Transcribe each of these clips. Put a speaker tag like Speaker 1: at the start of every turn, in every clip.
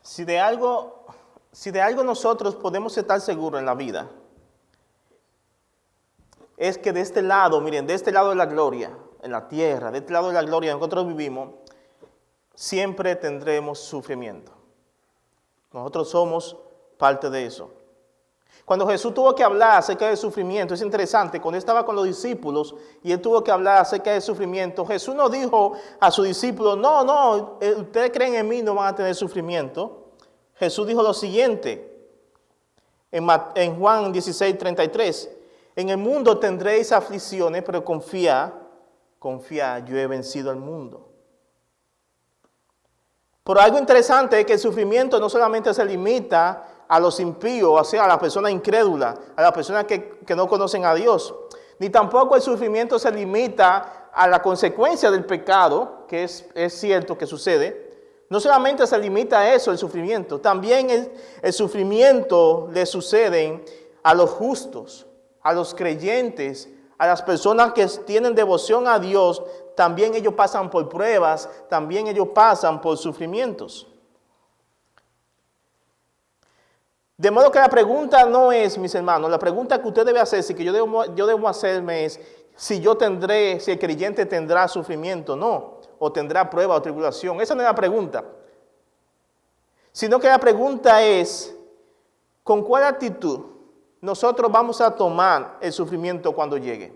Speaker 1: Si de algo nosotros podemos estar seguros en la vida, es que de este lado, miren, de este lado de la gloria, en la tierra, de este lado de la gloria en que nosotros vivimos, siempre tendremos sufrimiento. Nosotros somos parte de eso. Cuando Jesús tuvo que hablar acerca del sufrimiento, es interesante, cuando estaba con los discípulos y él tuvo que hablar acerca del sufrimiento, Jesús no dijo a sus discípulos, no, ustedes creen en mí, no van a tener sufrimiento. Jesús dijo lo siguiente, en Juan 16:33, en el mundo tendréis aflicciones, pero confía, yo he vencido al mundo. Pero algo interesante es que el sufrimiento no solamente se limita a los impíos, o sea, a las personas incrédulas, a las personas que no conocen a Dios, ni tampoco el sufrimiento se limita a la consecuencia del pecado, que es cierto que sucede. No solamente se limita a eso el sufrimiento, también el sufrimiento le sucede a los justos, a los creyentes, a las personas que tienen devoción a Dios. También ellos pasan por pruebas, también ellos pasan por sufrimientos. De modo que la pregunta no es, mis hermanos, la pregunta que usted debe hacerse, que yo debo hacerme es, si el creyente tendrá sufrimiento, no, o tendrá prueba o tribulación. Esa no es la pregunta. Sino que la pregunta es, ¿con cuál actitud nosotros vamos a tomar el sufrimiento cuando llegue?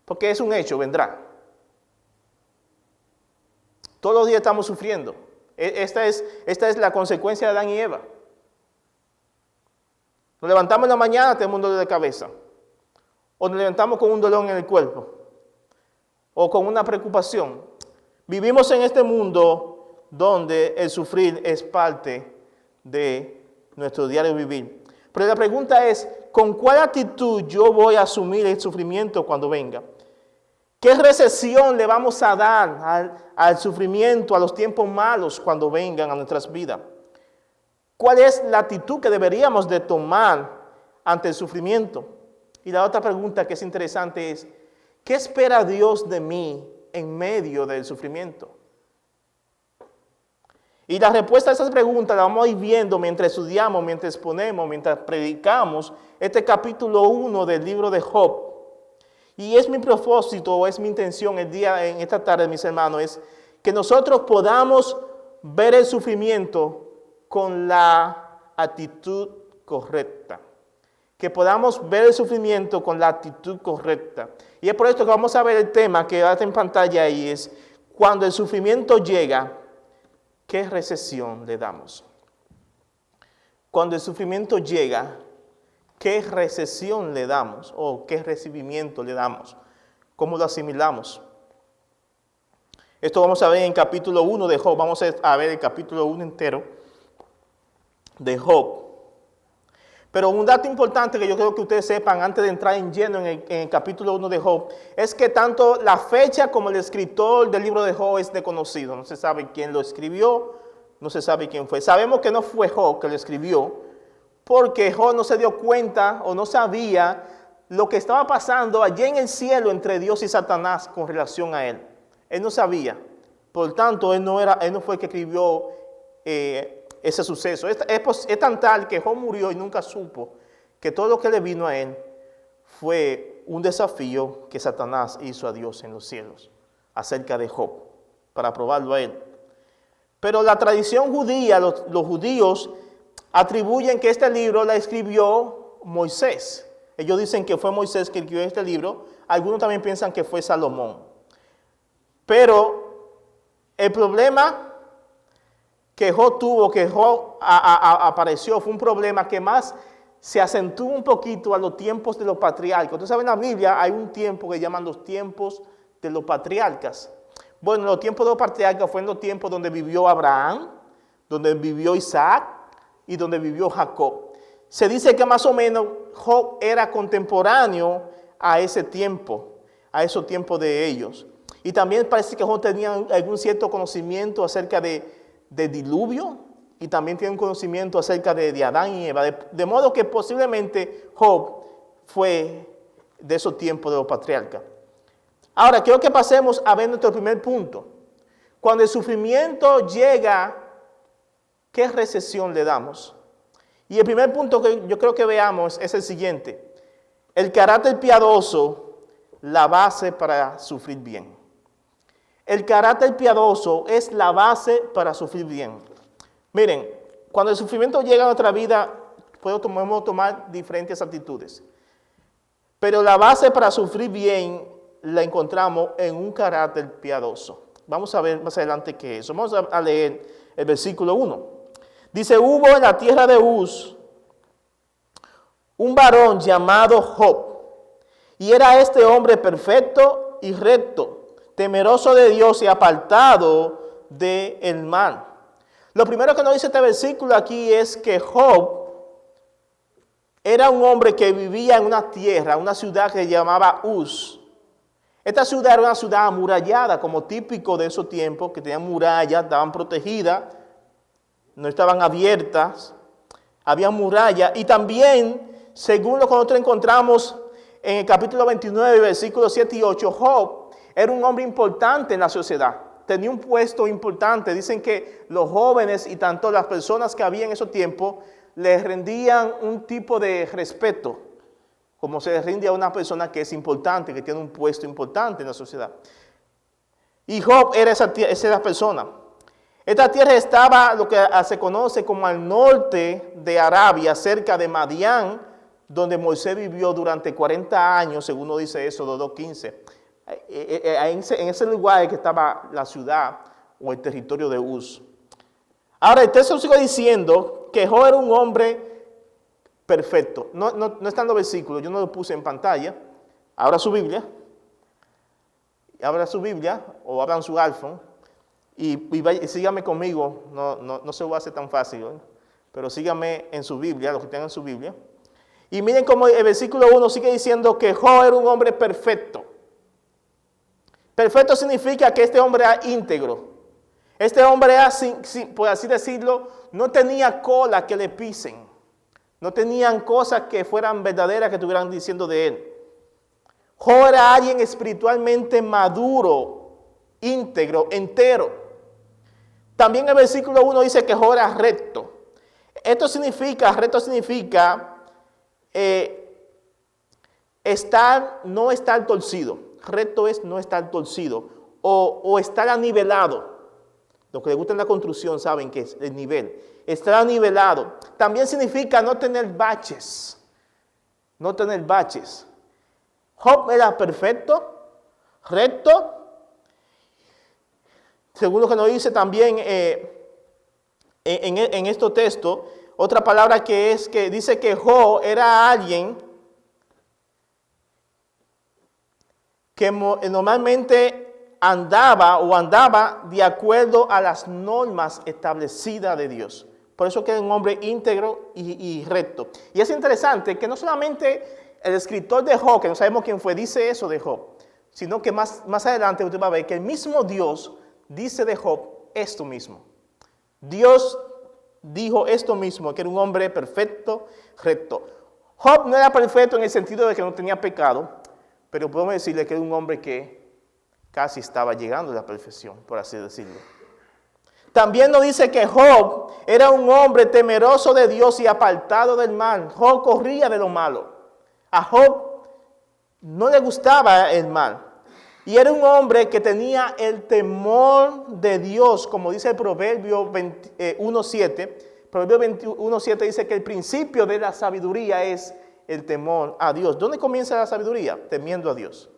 Speaker 1: Porque es un hecho, vendrá. Todos los días estamos sufriendo. Esta es la consecuencia de Adán y Eva. Nos levantamos en la mañana, tenemos un dolor de cabeza. O nos levantamos con un dolor en el cuerpo. O con una preocupación. Vivimos en este mundo donde el sufrir es parte de nuestro diario vivir. Pero la pregunta es, ¿con cuál actitud yo voy a asumir el sufrimiento cuando venga? ¿Qué recesión le vamos a dar al sufrimiento, a los tiempos malos cuando vengan a nuestras vidas? ¿Cuál es la actitud que deberíamos de tomar ante el sufrimiento? Y la otra pregunta que es interesante es, ¿qué espera Dios de mí en medio del sufrimiento? Y la respuesta a esas preguntas la vamos a ir viendo mientras estudiamos, mientras exponemos, mientras predicamos este capítulo 1 del libro de Job. Y es mi propósito, es mi intención en esta tarde, mis hermanos, es que nosotros podamos ver el sufrimiento con la actitud correcta. Que podamos ver el sufrimiento con la actitud correcta. Y es por esto que vamos a ver el tema que está en pantalla ahí, es cuando el sufrimiento llega, ¿qué recesión le damos? Cuando el sufrimiento llega, ¿qué recesión le damos? ¿O qué recibimiento le damos? ¿Cómo lo asimilamos? Esto vamos a ver en capítulo 1 de Job. Vamos a ver el capítulo 1 entero de Job. Pero un dato importante que yo creo que ustedes sepan antes de entrar en lleno en el capítulo 1 de Job es que tanto la fecha como el escritor del libro de Job es desconocido. No se sabe quién lo escribió, no se sabe quién fue. Sabemos que no fue Job que lo escribió porque Job no se dio cuenta o no sabía lo que estaba pasando allí en el cielo entre Dios y Satanás con relación a él. Él no sabía. Por tanto, él no fue el que escribió ese suceso. Es tan tal que Job murió y nunca supo que todo lo que le vino a él fue un desafío que Satanás hizo a Dios en los cielos acerca de Job, para probarlo a él. Pero la tradición judía, los judíos atribuyen que este libro la escribió Moisés. Ellos dicen que fue Moisés que escribió este libro. Algunos también piensan que fue Salomón. Pero el problema que Job tuvo, que Job apareció, fue un problema que más se acentuó un poquito a los tiempos de los patriarcas. Ustedes saben, en la Biblia hay un tiempo que llaman los tiempos de los patriarcas. Bueno, los tiempos de los patriarcas fueron los tiempos donde vivió Abraham, donde vivió Isaac y donde vivió Jacob. Se dice que más o menos Job era contemporáneo a ese tiempo, a esos tiempos de ellos. Y también parece que Job tenía algún cierto conocimiento acerca de diluvio y también tiene un conocimiento acerca de Adán y Eva. De modo que posiblemente Job fue de esos tiempos de los patriarcas. Ahora, quiero que pasemos a ver nuestro primer punto. Cuando el sufrimiento llega ¿qué recesión le damos? Y el primer punto que yo creo que veamos es el siguiente. El carácter piadoso, la base para sufrir bien. El carácter piadoso es la base para sufrir bien. Miren, cuando el sufrimiento llega a nuestra vida, podemos tomar diferentes actitudes. Pero la base para sufrir bien la encontramos en un carácter piadoso. Vamos a ver más adelante qué es eso. Vamos a leer el versículo 1. Dice, hubo en la tierra de Uz un varón llamado Job. Y era este hombre perfecto y recto, temeroso de Dios y apartado del mal. Lo primero que nos dice este versículo aquí es que Job era un hombre que vivía en una tierra, una ciudad que se llamaba Uz. Esta ciudad era una ciudad amurallada, como típico de esos tiempos, que tenían murallas, estaban protegidas, no estaban abiertas, había murallas. Y también, según lo que nosotros encontramos en el capítulo 29, versículos 7 y 8, Job era un hombre importante en la sociedad. Tenía un puesto importante. Dicen que los jóvenes y tanto las personas que había en esos tiempos le rendían un tipo de respeto, como se le rinde a una persona que es importante, que tiene un puesto importante en la sociedad. Y Job era esa persona. Esta tierra estaba lo que se conoce como al norte de Arabia, cerca de Madián, donde Moisés vivió durante 40 años, según nos dice eso, 2:15. En ese lugar que estaba la ciudad o el territorio de Uz. Ahora, el texto sigue diciendo que Job era un hombre perfecto. No están los versículos, yo no lo puse en pantalla. Abra su Biblia o abran su iPhone y síganme conmigo. No se lo hace tan fácil, ¿eh? Pero síganme en su Biblia, los que tengan su Biblia. Y miren cómo el versículo 1 sigue diciendo que Job era un hombre perfecto. Perfecto significa que este hombre era íntegro. Este hombre era, por así decirlo, no tenía cola que le pisen. No tenían cosas que fueran verdaderas que estuvieran diciendo de él. Job era alguien espiritualmente maduro, íntegro, entero. También el versículo 1 dice que Job era recto. Recto significa no estar torcido. Recto es no estar torcido o estar anivelado. Los que les gusta en la construcción saben que es el nivel. Estar nivelado. También significa no tener baches. No tener baches. Job era perfecto, recto. Según lo que nos dice también en estos textos, otra palabra que dice que Job era alguien que normalmente andaba de acuerdo a las normas establecidas de Dios. Por eso que es un hombre íntegro y recto. Y es interesante que no solamente el escritor de Job, que no sabemos quién fue, dice eso de Job, sino que más adelante usted va a ver que el mismo Dios dice de Job esto mismo. Dios dijo esto mismo, que era un hombre perfecto, recto. Job no era perfecto en el sentido de que no tenía pecado, pero podemos decirle que era un hombre que casi estaba llegando a la perfección, por así decirlo. También nos dice que Job era un hombre temeroso de Dios y apartado del mal. Job corría de lo malo. A Job no le gustaba el mal. Y era un hombre que tenía el temor de Dios, como dice el Proverbio 1:7. Proverbio 21:7 dice que el principio de la sabiduría es el temor a Dios. ¿Dónde comienza la sabiduría? Temiendo a Dios.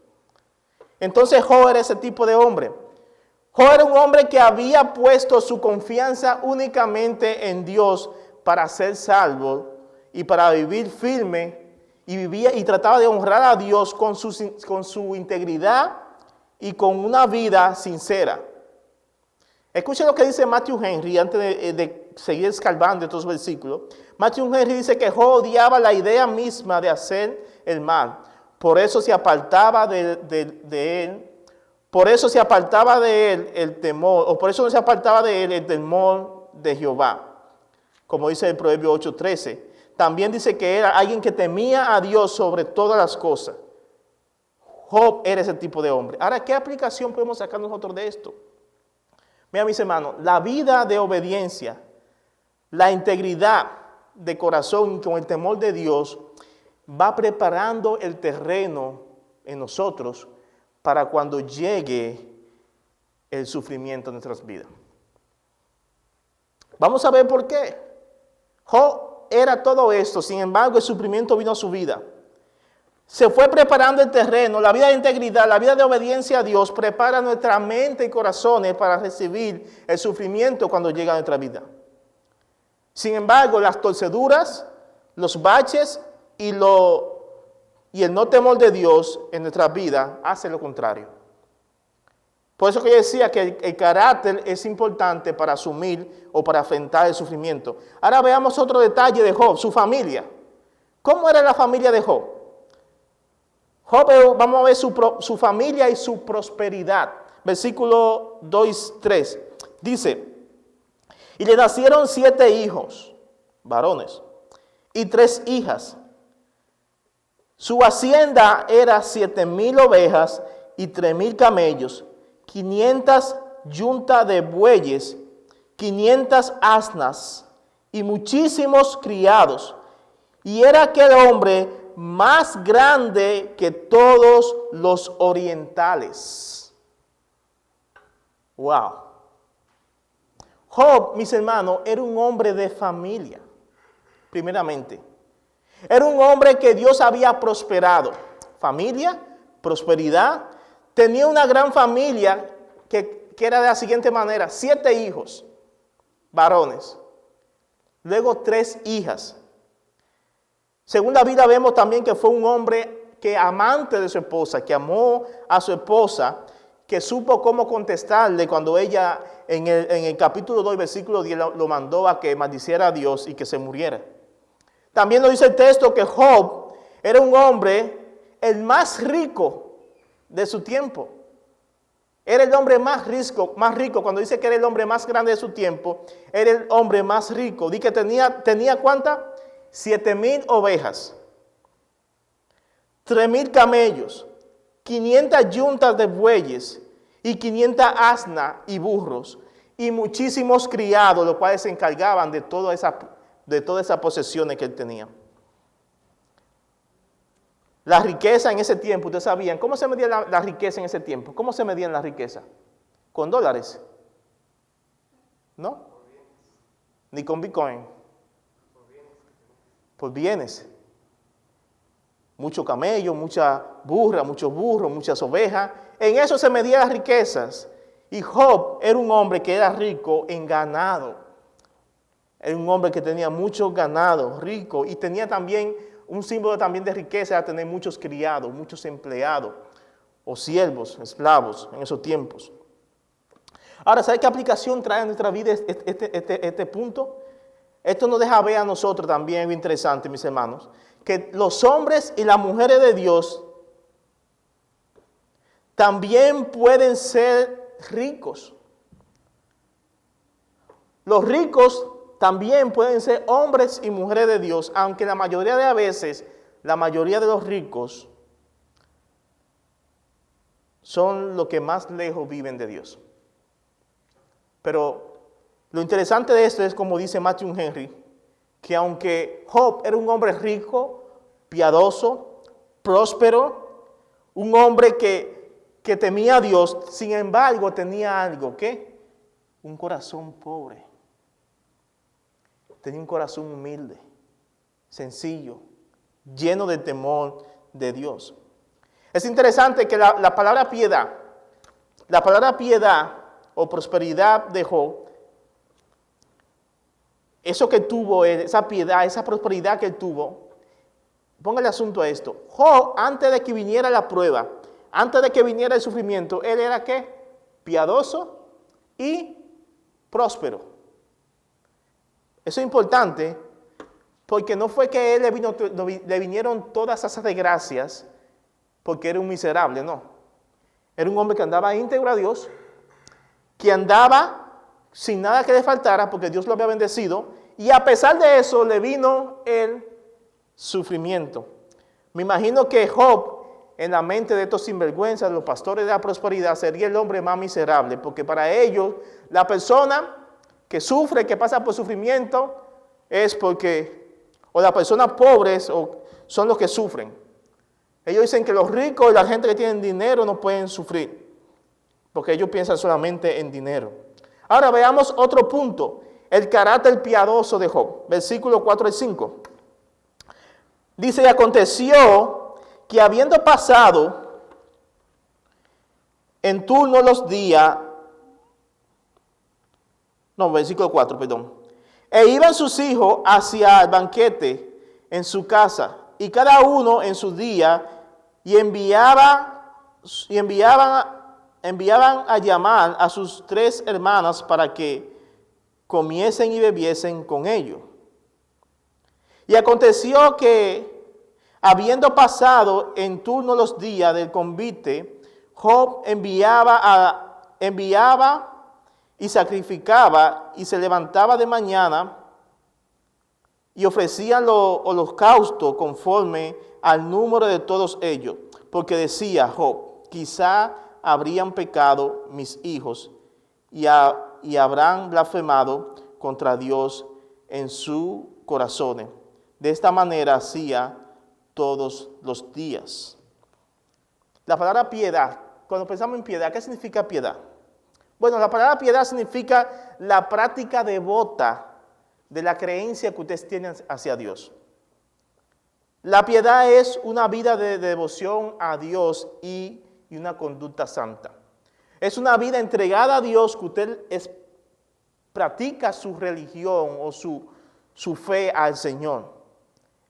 Speaker 1: Entonces Job era ese tipo de hombre. Job era un hombre que había puesto su confianza únicamente en Dios para ser salvo y para vivir firme, y vivía y trataba de honrar a Dios con su integridad y con una vida sincera. Escuchen lo que dice Matthew Henry antes de seguir escarbando estos versículos. Matthew Henry dice que Job odiaba la idea misma de hacer el mal. Por eso se apartaba de él. Por eso se apartaba de él el temor, o por eso no se apartaba de él el temor de Jehová. Como dice el Proverbio 8:13. También dice que era alguien que temía a Dios sobre todas las cosas. Job era ese tipo de hombre. Ahora, ¿qué aplicación podemos sacar nosotros de esto? Mira, mis hermanos, la vida de obediencia la integridad de corazón y con el temor de Dios va preparando el terreno en nosotros para cuando llegue el sufrimiento en nuestras vidas. Vamos a ver por qué. Job era todo esto, sin embargo el sufrimiento vino a su vida. Se fue preparando el terreno, la vida de integridad, la vida de obediencia a Dios prepara nuestra mente y corazones para recibir el sufrimiento cuando llega a nuestra vida. Sin embargo, las torceduras, los baches y el no temor de Dios en nuestra vida hacen lo contrario. Por eso que yo decía que el carácter es importante para asumir o para enfrentar el sufrimiento. Ahora veamos otro detalle de Job, su familia. ¿Cómo era la familia de Job? Job, vamos a ver su familia y su prosperidad. Versículo 2 y 3. Dice, y le nacieron 7 hijos, varones, y 3 hijas. Su hacienda era 7,000 ovejas y 3,000 camellos, 500 yuntas de bueyes, 500 asnas y muchísimos criados. Y era aquel hombre más grande que todos los orientales. Wow. Job, mis hermanos, era un hombre de familia, primeramente. Era un hombre que Dios había prosperado. Familia, prosperidad. Tenía una gran familia que era de la siguiente manera: 7 hijos, varones. Luego 3 hijas. Según la Biblia vemos también que fue un hombre que amante de su esposa, que amó a su esposa, que supo cómo contestarle cuando ella en el capítulo 2, versículo 10, lo mandó a que maldiciera a Dios y que se muriera. También nos dice el texto que Job era un hombre el más rico de su tiempo. Era el hombre más rico. Cuando dice que era el hombre más grande de su tiempo, era el hombre más rico. Dice que tenía ¿cuántas? 7,000 ovejas, 3,000 camellos, 500 yuntas de bueyes y 500 asnas y burros y muchísimos criados, los cuales se encargaban de todas esas posesiones que él tenía. La riqueza en ese tiempo, ustedes sabían, ¿cómo se medía la riqueza en ese tiempo? ¿Cómo se medía la riqueza? ¿Con dólares? ¿No? Ni con Bitcoin. Por bienes. Mucho camello, mucha burra, muchos burros, muchas ovejas. En eso se medían las riquezas. Y Job era un hombre que era rico en ganado. Era un hombre que tenía mucho ganado, rico, y tenía también un símbolo también de riqueza, era tener muchos criados, muchos empleados, o siervos, esclavos, en esos tiempos. Ahora, ¿sabe qué aplicación trae a nuestra vida este punto? Esto nos deja ver a nosotros también, muy interesante, mis hermanos, que los hombres y las mujeres de Dios también pueden ser ricos. Los ricos también pueden ser hombres y mujeres de Dios, aunque la mayoría de las veces, la mayoría de los ricos son los que más lejos viven de Dios. Pero lo interesante de esto es, como dice Matthew Henry, que aunque Job era un hombre rico, piadoso, próspero, un hombre que temía a Dios, sin embargo tenía algo, ¿qué? Un corazón pobre. Tenía un corazón humilde, sencillo, lleno de temor de Dios. Es interesante que la palabra piedad o prosperidad de Job, eso que tuvo él, esa piedad, esa prosperidad que él tuvo, póngale asunto a esto. Job, antes de que viniera la prueba, antes de que viniera el sufrimiento, él era ¿qué? Piadoso y próspero. Eso es importante porque no fue que a él le vinieron todas esas desgracias porque era un miserable, no. Era un hombre que andaba íntegro a Dios, que andaba sin nada que le faltara porque Dios lo había bendecido, y a pesar de eso le vino el sufrimiento. Me imagino que Job, en la mente de estos sinvergüenzas, los pastores de la prosperidad, sería el hombre más miserable, porque para ellos la persona que sufre, que pasa por sufrimiento, es porque, o las personas pobres son los que sufren. Ellos dicen que los ricos y la gente que tienen dinero no pueden sufrir, porque ellos piensan solamente en dinero. Ahora veamos otro punto, el carácter piadoso de Job, versículos 4 y 5. Dice, y aconteció que habiendo pasado en turno los días, versículo 4, perdón. E iban sus hijos hacia el banquete en su casa, y cada uno en su día, y enviaban a llamar a sus 3 hermanas para que comiesen y bebiesen con ellos. Y aconteció que, habiendo pasado en turno los días del convite, Job enviaba y sacrificaba, y se levantaba de mañana y ofrecía los holocaustos conforme al número de todos ellos, porque decía Job, quizá habrían pecado mis hijos y habrán blasfemado contra Dios en sus corazones. De esta manera hacía todos los días. La palabra piedad, cuando pensamos en piedad, ¿qué significa piedad? Bueno, la palabra piedad significa la práctica devota de la creencia que ustedes tienen hacia Dios. La piedad es una vida de devoción a Dios y una conducta santa. Es una vida entregada a Dios que usted practica su religión o su fe al Señor.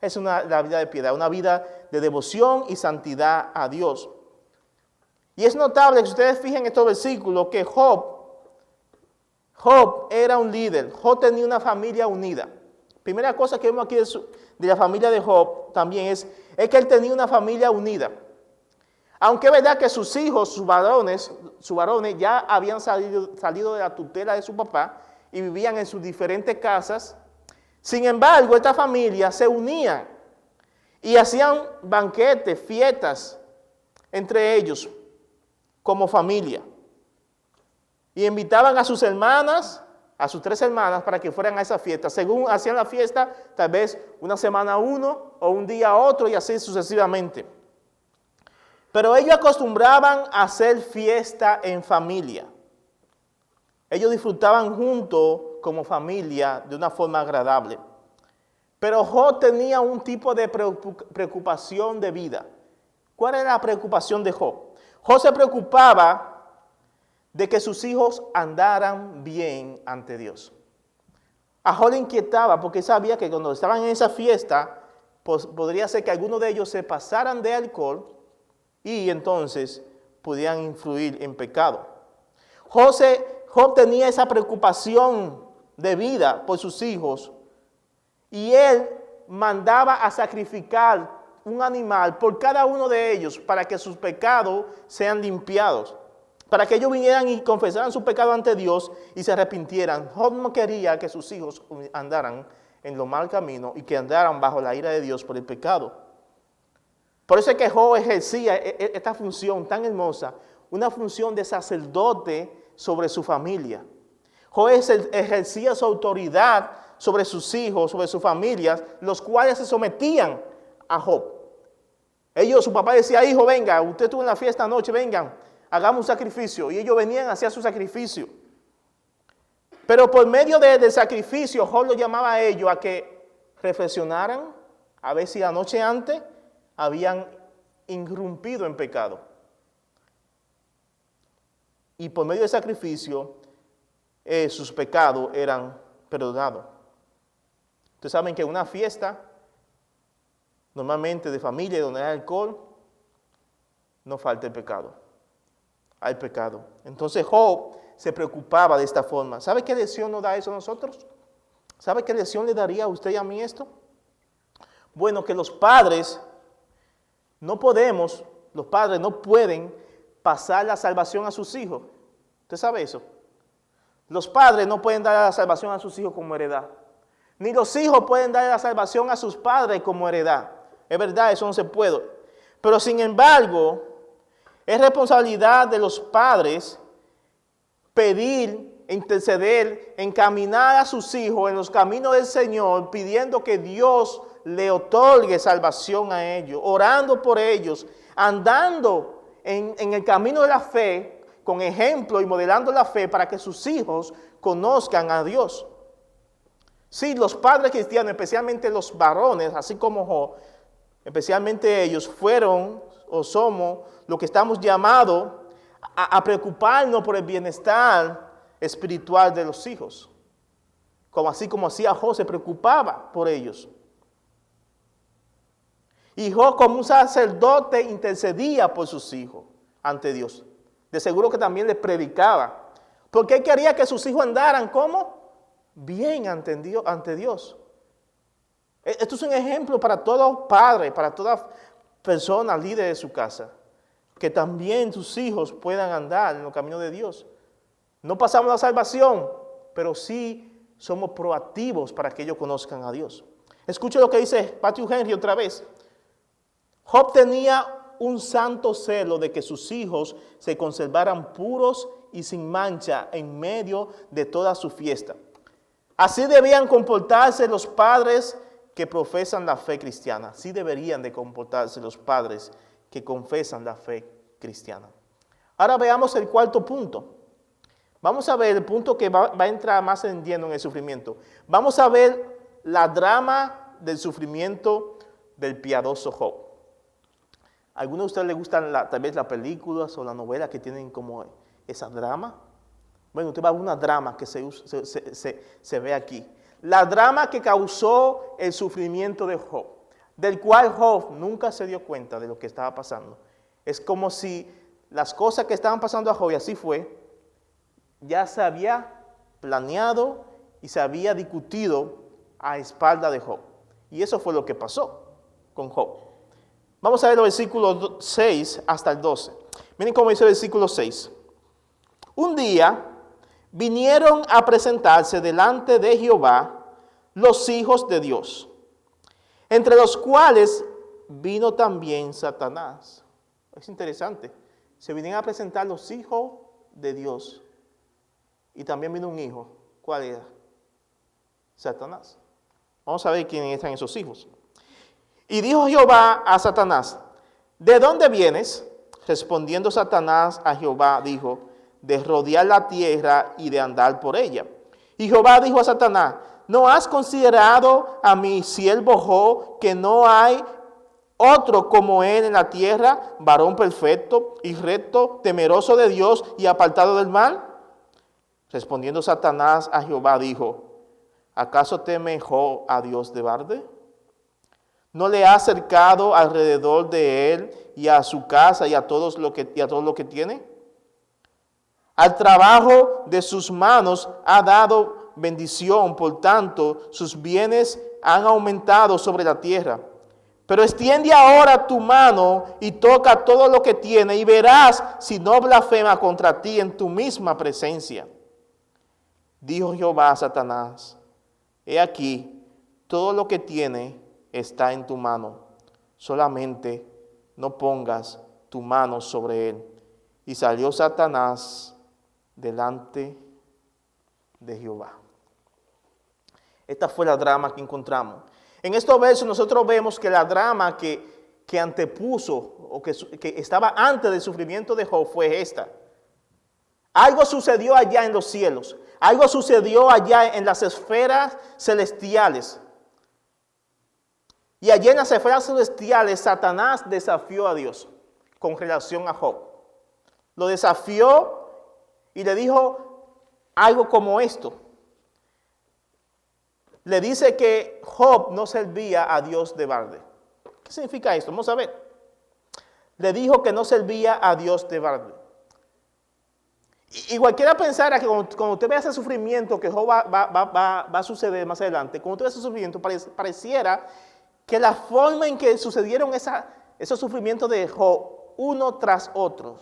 Speaker 1: Es la vida de piedad, una vida de devoción y santidad a Dios. Y es notable que ustedes fijen en estos versículos que Job era un líder. Job tenía una familia unida. Primera cosa que vemos aquí de la familia de Job también es que él tenía una familia unida. Aunque es verdad que sus hijos, sus varones ya habían salido de la tutela de su papá y vivían en sus diferentes casas. Sin embargo, esta familia se unía y hacían banquetes, fiestas entre ellos como familia. Y invitaban a sus hermanas, a sus 3 hermanas, para que fueran a esa fiesta. Según hacían la fiesta, tal vez una semana uno o un día otro y así sucesivamente. Pero ellos acostumbraban a hacer fiesta en familia. Ellos disfrutaban juntos como familia de una forma agradable. Pero Job tenía un tipo de preocupación de vida. ¿Cuál era la preocupación de Job? Job se preocupaba de que sus hijos andaran bien ante Dios. A Job le inquietaba porque sabía que cuando estaban en esa fiesta, pues, podría ser que algunos de ellos se pasaran de alcohol y entonces pudieran influir en pecado. Job tenía esa preocupación de vida por sus hijos y él mandaba a sacrificar un animal por cada uno de ellos para que sus pecados sean limpiados, para que ellos vinieran y confesaran su pecado ante Dios y se arrepintieran. Job no quería que sus hijos andaran en lo mal camino y que andaran bajo la ira de Dios por el pecado. Por eso es que Job ejercía esta función tan hermosa, una función de sacerdote sobre su familia. Job ejercía su autoridad sobre sus hijos, sobre sus familias, los cuales se sometían a Job. Su papá decía, hijo, venga, usted estuvo en la fiesta anoche, vengan, hagamos un sacrificio. Y ellos venían, hacían su sacrificio. Pero por medio del sacrificio, Job los llamaba a ellos a que reflexionaran, a ver si la noche antes habían irrumpido en pecado. Y por medio del sacrificio, sus pecados eran perdonados. Ustedes saben que en una fiesta, normalmente de familia, donde hay alcohol, no falta el pecado. Hay pecado. Entonces Job se preocupaba de esta forma. ¿Sabe qué lección nos da eso a nosotros? ¿Sabe qué lección le daría a usted y a mí esto? Bueno, que los padres no pueden pasar la salvación a sus hijos. ¿Usted sabe eso? Los padres no pueden dar la salvación a sus hijos como heredad. Ni los hijos pueden dar la salvación a sus padres como heredad. Es verdad, eso no se puede. Pero sin embargo, es responsabilidad de los padres pedir interceder, encaminar a sus hijos en los caminos del Señor, pidiendo que Dios le otorgue salvación a ellos, orando por ellos, andando en el camino de la fe, con ejemplo y modelando la fe para que sus hijos conozcan a Dios. Sí, los padres cristianos, especialmente los varones, así como Job, especialmente ellos, fueron o somos lo que estamos llamados a preocuparnos por el bienestar espiritual de los hijos. Así como hacía Job, se preocupaba por ellos. Y Job, como un sacerdote, intercedía por sus hijos ante Dios. De seguro que también les predicaba. Porque él quería que sus hijos andaran como bien ante Dios. Esto es un ejemplo para todo padre, para toda persona líder de su casa. Que también sus hijos puedan andar en los caminos de Dios. No pasamos la salvación, pero sí somos proactivos para que ellos conozcan a Dios. Escuche lo que dice Matthew Henry otra vez. Job tenía un santo celo de que sus hijos se conservaran puros y sin mancha en medio de toda su fiesta. Así debían comportarse los padres que profesan la fe cristiana. Así deberían de comportarse los padres que confesan la fe cristiana. Ahora veamos el cuarto punto. Vamos a ver el punto que va a entrar más en lleno en el sufrimiento. Vamos a ver la drama del sufrimiento del piadoso Job. ¿A algunos de ustedes les gustan tal vez las películas o las novelas que tienen como esa drama? Bueno, usted va a ver una drama que se ve aquí. La drama que causó el sufrimiento de Job, del cual Job nunca se dio cuenta de lo que estaba pasando. Es como si las cosas que estaban pasando a Job, y así fue, ya se había planeado y se había discutido a espalda de Job. Y eso fue lo que pasó con Job. Vamos a ver los versículos 6 hasta el 12. Miren cómo dice el versículo 6. Un día vinieron a presentarse delante de Jehová los hijos de Dios, entre los cuales vino también Satanás. Es interesante. Se vinieron a presentar los hijos de Dios. Y también vino un hijo. ¿Cuál era? Satanás. Vamos a ver quiénes están esos hijos. Y dijo Jehová a Satanás, ¿de dónde vienes? Respondiendo Satanás a Jehová, dijo, de rodear la tierra y de andar por ella. Y Jehová dijo a Satanás, ¿no has considerado a mi siervo Job, que no hay otro como él en la tierra, varón perfecto y recto, temeroso de Dios y apartado del mal? Respondiendo Satanás a Jehová, dijo, ¿acaso teme Job a Dios de balde? ¿No le ha acercado alrededor de él y a su casa y a todo lo que tiene? Al trabajo de sus manos ha dado bendición, por tanto, sus bienes han aumentado sobre la tierra. Pero extiende ahora tu mano y toca todo lo que tiene y verás si no blasfema contra ti en tu misma presencia. Dijo Jehová a Satanás, he aquí, todo lo que tiene está en tu mano, solamente no pongas tu mano sobre él. Y salió Satanás delante de Jehová. Esta fue la drama que encontramos. En estos versos nosotros vemos que la drama que antepuso o que estaba antes del sufrimiento de Job fue esta. Algo sucedió allá en los cielos. Algo sucedió allá en las esferas celestiales. Y allí en las esferas celestiales Satanás desafió a Dios con relación a Job. Lo desafió y le dijo algo como esto. Le dice que Job no servía a Dios de balde. ¿Qué significa esto? Vamos a ver. Le dijo que no servía a Dios de balde. Y cualquiera pensara que cuando usted vea ese sufrimiento que Job va a suceder más adelante, cuando usted ve ese sufrimiento, pareciera que la forma en que sucedieron esos sufrimientos de Job, uno tras otro,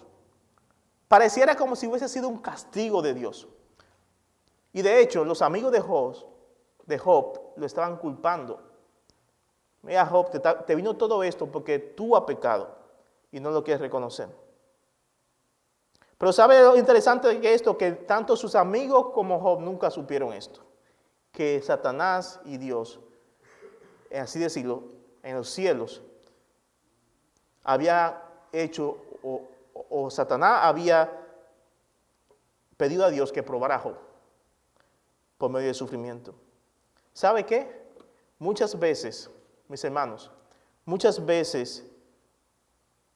Speaker 1: pareciera como si hubiese sido un castigo de Dios. Y de hecho, los amigos de Job lo estaban culpando. Mira, Job, te vino todo esto porque tú has pecado y no lo quieres reconocer. Pero ¿sabe lo interesante de esto? Que tanto sus amigos como Job nunca supieron esto. Que Satanás y Dios, así decirlo, en los cielos, había hecho, o Satanás había pedido a Dios que probara a Job por medio del sufrimiento. ¿Sabe qué? Muchas veces, mis hermanos, muchas veces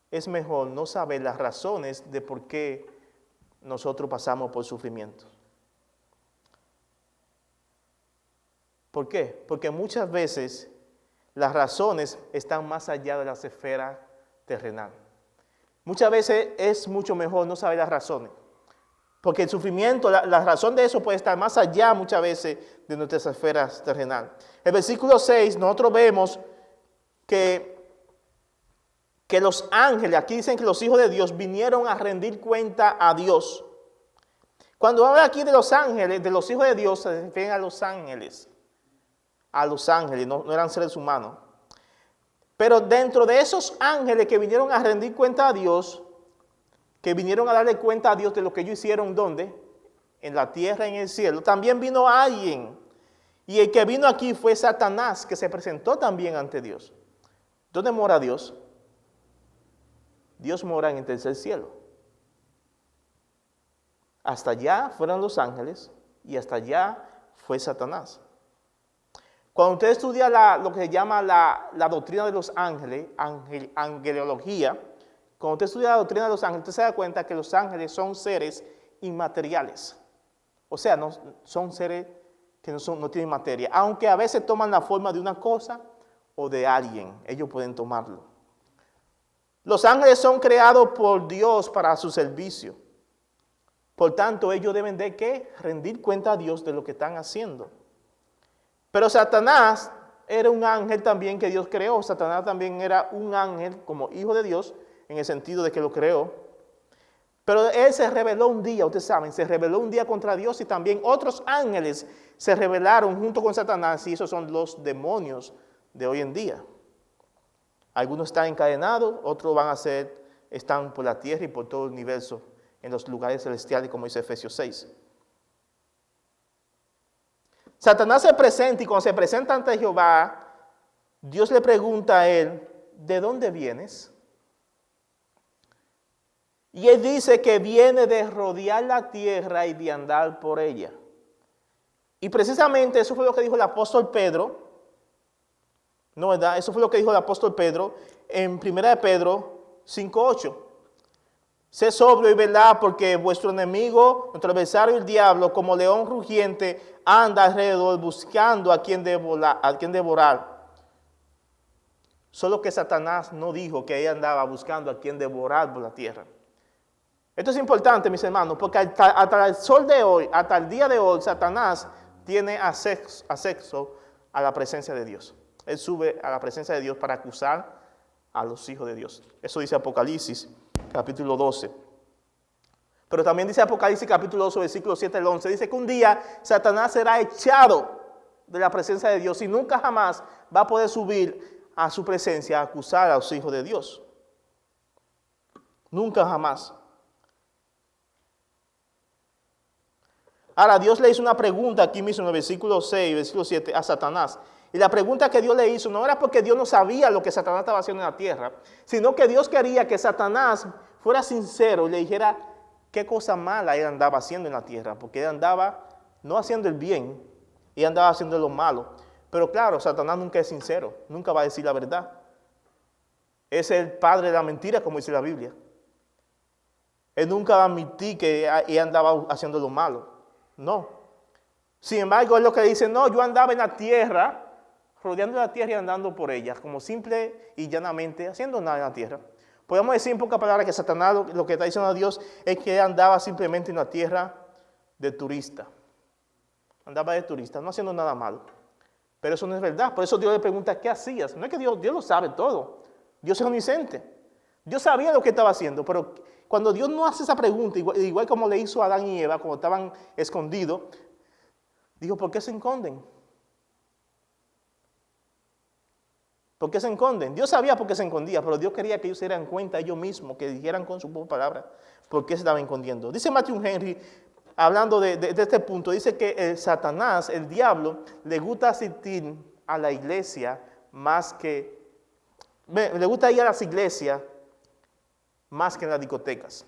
Speaker 1: es mejor no saber las razones de por qué nosotros pasamos por sufrimiento. ¿Por qué? Porque muchas veces las razones están más allá de las esferas terrenales. Muchas veces es mucho mejor no saber las razones. Porque el sufrimiento, la razón de eso puede estar más allá muchas veces de nuestras esferas terrenales. El versículo 6, nosotros vemos que los ángeles, aquí dicen que los hijos de Dios vinieron a rendir cuenta a Dios. Cuando habla aquí de los ángeles, de los hijos de Dios, se refieren a los ángeles. A los ángeles, no eran seres humanos. Pero dentro de esos ángeles que vinieron a rendir cuenta a Dios, que vinieron a darle cuenta a Dios de lo que ellos hicieron, ¿dónde? En la tierra, en el cielo. También vino alguien. Y el que vino aquí fue Satanás, que se presentó también ante Dios. ¿Dónde mora Dios? Dios mora en el tercer cielo. Hasta allá fueron los ángeles y hasta allá fue Satanás. Cuando usted estudia lo que se llama la doctrina de los ángeles, angelología, cuando usted estudia la doctrina de los ángeles, usted se da cuenta que los ángeles son seres inmateriales. O sea, no, son seres que no tienen materia. Aunque a veces toman la forma de una cosa o de alguien. Ellos pueden tomarlo. Los ángeles son creados por Dios para su servicio. Por tanto, ellos deben de ¿qué? Rendir cuenta a Dios de lo que están haciendo. Pero Satanás era un ángel también que Dios creó. Satanás también era un ángel como hijo de Dios, en el sentido de que lo creó. Pero él se rebeló un día, ustedes saben, se rebeló un día contra Dios y también otros ángeles se rebelaron junto con Satanás y esos son los demonios de hoy en día. Algunos están encadenados, otros están por la tierra y por todo el universo, en los lugares celestiales, como dice Efesios 6. Satanás se presenta y cuando se presenta ante Jehová, Dios le pregunta a él, ¿de dónde vienes? Y él dice que viene de rodear la tierra y de andar por ella. Y precisamente eso fue lo que dijo el apóstol Pedro. ¿No, verdad? Eso fue lo que dijo el apóstol Pedro en 1 Pedro 5:8. Sé sobrio y velad, porque vuestro enemigo, nuestro adversario el diablo, como león rugiente, anda alrededor buscando a quien devorar. Solo que Satanás no dijo que él andaba buscando a quien devorar por la tierra. Esto es importante, mis hermanos, porque hasta el sol de hoy, hasta el día de hoy, Satanás tiene acceso a la presencia de Dios. Él sube a la presencia de Dios para acusar a los hijos de Dios. Eso dice Apocalipsis, capítulo 12. Pero también dice Apocalipsis, capítulo 12, versículo 7 al 11. Dice que un día Satanás será echado de la presencia de Dios y nunca jamás va a poder subir a su presencia a acusar a los hijos de Dios. Nunca jamás. Ahora, Dios le hizo una pregunta aquí mismo en el versículo 6, versículo 7 a Satanás. Y la pregunta que Dios le hizo no era porque Dios no sabía lo que Satanás estaba haciendo en la tierra, sino que Dios quería que Satanás fuera sincero y le dijera qué cosa mala él andaba haciendo en la tierra, porque él andaba no haciendo el bien, él andaba haciendo lo malo. Pero claro, Satanás nunca es sincero, nunca va a decir la verdad. Es el padre de la mentira, como dice la Biblia. Él nunca va a admitir que él andaba haciendo lo malo. No. Sin embargo, es lo que dice, no, yo andaba en la tierra, rodeando la tierra y andando por ella, como simple y llanamente, haciendo nada en la tierra. Podemos decir en pocas palabras que Satanás lo que está diciendo a Dios es que andaba simplemente en la tierra de turista. Andaba de turista, no haciendo nada malo. Pero eso no es verdad. Por eso Dios le pregunta, ¿qué hacías? No es que Dios lo sabe todo. Dios es omnisciente. Dios sabía lo que estaba haciendo, pero cuando Dios no hace esa pregunta, igual como le hizo a Adán y Eva cuando estaban escondidos, dijo, ¿por qué se esconden? ¿Por qué se esconden? Dios sabía por qué se escondía, pero Dios quería que ellos se dieran cuenta ellos mismos, que dijeran con su propia palabra por qué se estaban escondiendo. Dice Matthew Henry, hablando de este punto, dice que el Satanás, el diablo, le gusta asistir a la iglesia le gusta ir a las iglesias más que en las discotecas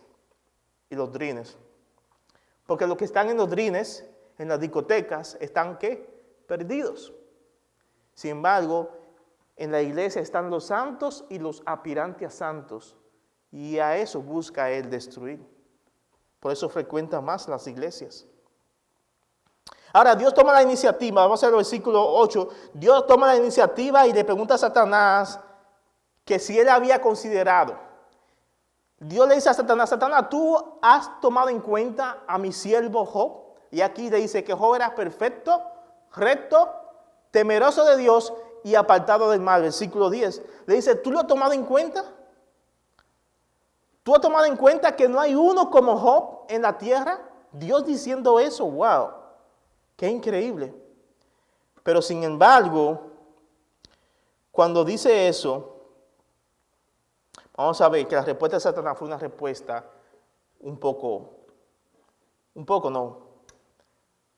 Speaker 1: y los drines. Porque los que están en los drines, en las discotecas, están ¿qué? Perdidos. Sin embargo, en la iglesia están los santos y los aspirantes a santos. Y a eso busca él destruir. Por eso frecuenta más las iglesias. Ahora, Dios toma la iniciativa. Vamos a ver el versículo 8. Dios toma la iniciativa y le pregunta a Satanás que si él había considerado. Dios le dice a Satanás, Satanás, ¿tú has tomado en cuenta a mi siervo Job? Y aquí le dice que Job era perfecto, recto, temeroso de Dios y apartado del mal. Versículo 10. Le dice, ¿tú lo has tomado en cuenta? ¿Tú has tomado en cuenta que no hay uno como Job en la tierra? Dios diciendo eso, wow, qué increíble. Pero sin embargo, cuando dice eso, vamos a ver que la respuesta de Satanás fue una respuesta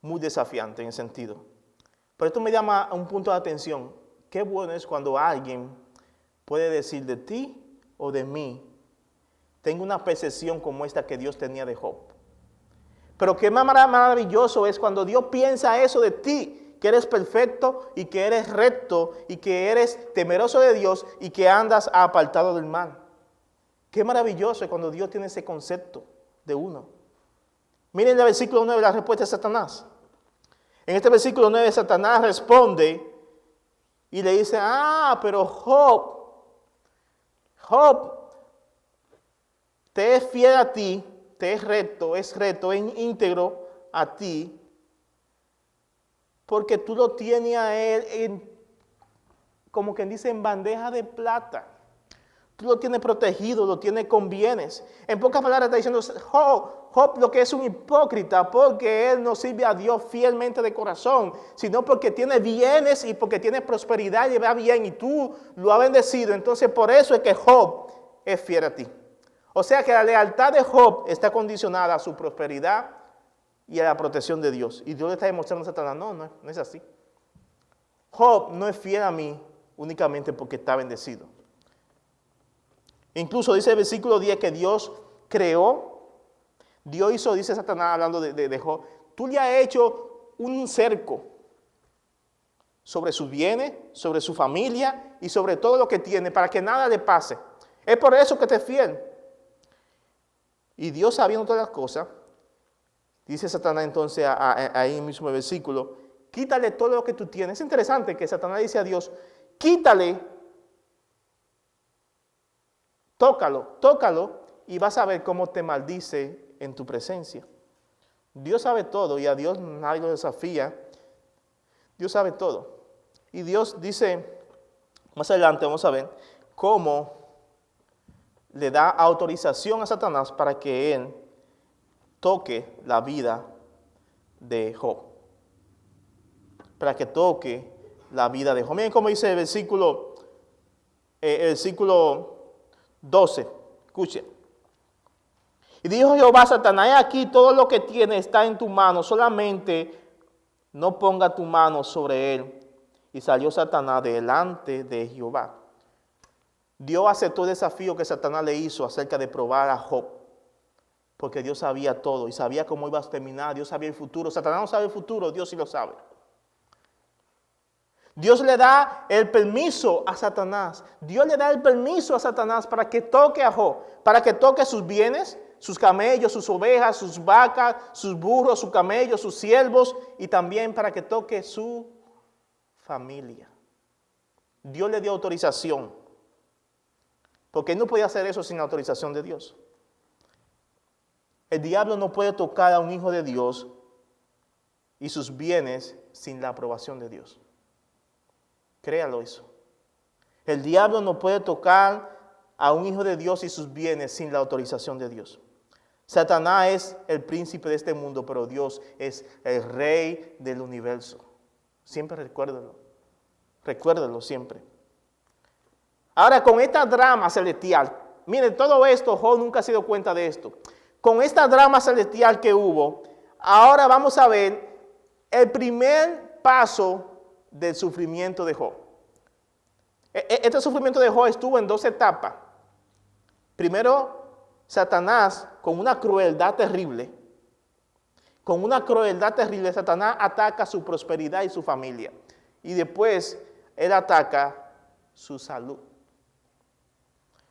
Speaker 1: muy desafiante en el sentido. Pero esto me llama a un punto de atención. Qué bueno es cuando alguien puede decir de ti o de mí, tengo una percepción como esta que Dios tenía de Job. Pero qué más maravilloso es cuando Dios piensa eso de ti, que eres perfecto y que eres recto y que eres temeroso de Dios y que andas apartado del mal. Qué maravilloso es cuando Dios tiene ese concepto de uno. Miren el versículo 9, la respuesta de Satanás. En este versículo 9, Satanás responde y le dice, pero Job, te es fiel a ti, te es recto, es íntegro a ti, porque tú lo tienes a él como quien dice, en bandeja de plata. Tú lo tienes protegido, lo tienes con bienes. En pocas palabras está diciendo Job lo que es un hipócrita porque él no sirve a Dios fielmente de corazón, sino porque tiene bienes y porque tiene prosperidad y va bien y tú lo has bendecido. Entonces por eso es que Job es fiel a ti. O sea que la lealtad de Job está condicionada a su prosperidad y a la protección de Dios. Y Dios le está demostrando a Satanás, no es así. Job no es fiel a mí únicamente porque está bendecido. Incluso dice el versículo 10 que Dios creó, Dios hizo, dice Satanás hablando de Job, tú le has hecho un cerco sobre sus bienes, sobre su familia y sobre todo lo que tiene para que nada le pase. Es por eso que te es fiel. Y Dios sabiendo todas las cosas, dice Satanás entonces ahí mismo el versículo, quítale todo lo que tú tienes. Es interesante que Satanás dice a Dios, quítale, tócalo y vas a ver cómo te maldice en tu presencia. Dios sabe todo y a Dios nadie lo desafía. Dios sabe todo. Y Dios dice, más adelante vamos a ver cómo le da autorización a Satanás para que él toque la vida de Job. Para que toque la vida de Job. Miren cómo dice el versículo 12. Escuchen. Y dijo Jehová a Satanás, he aquí todo lo que tiene está en tu mano, solamente no ponga tu mano sobre él. Y salió Satanás delante de Jehová. Dios aceptó el desafío que Satanás le hizo acerca de probar a Job. Porque Dios sabía todo y sabía cómo iba a terminar. Dios sabía el futuro. Satanás no sabe el futuro, Dios sí lo sabe. Dios le da el permiso a Satanás. Dios le da el permiso a Satanás para que toque a Job. Para que toque sus bienes, sus camellos, sus ovejas, sus vacas, sus burros, sus camellos, sus siervos. Y también para que toque su familia. Dios le dio autorización. Porque él no podía hacer eso sin la autorización de Dios. El diablo no puede tocar a un hijo de Dios y sus bienes sin la aprobación de Dios. Créalo eso. El diablo no puede tocar a un hijo de Dios y sus bienes sin la autorización de Dios. Satanás es el príncipe de este mundo, pero Dios es el rey del universo. Siempre recuérdalo. Recuérdalo siempre. Ahora, con esta drama celestial, miren, todo esto, Job nunca se dio cuenta de esto. Con esta drama celestial que hubo, ahora vamos a ver el primer paso del sufrimiento de Job. Este sufrimiento de Job estuvo en dos etapas. Primero, Satanás, con una crueldad terrible, Satanás ataca su prosperidad y su familia. Y después, él ataca su salud.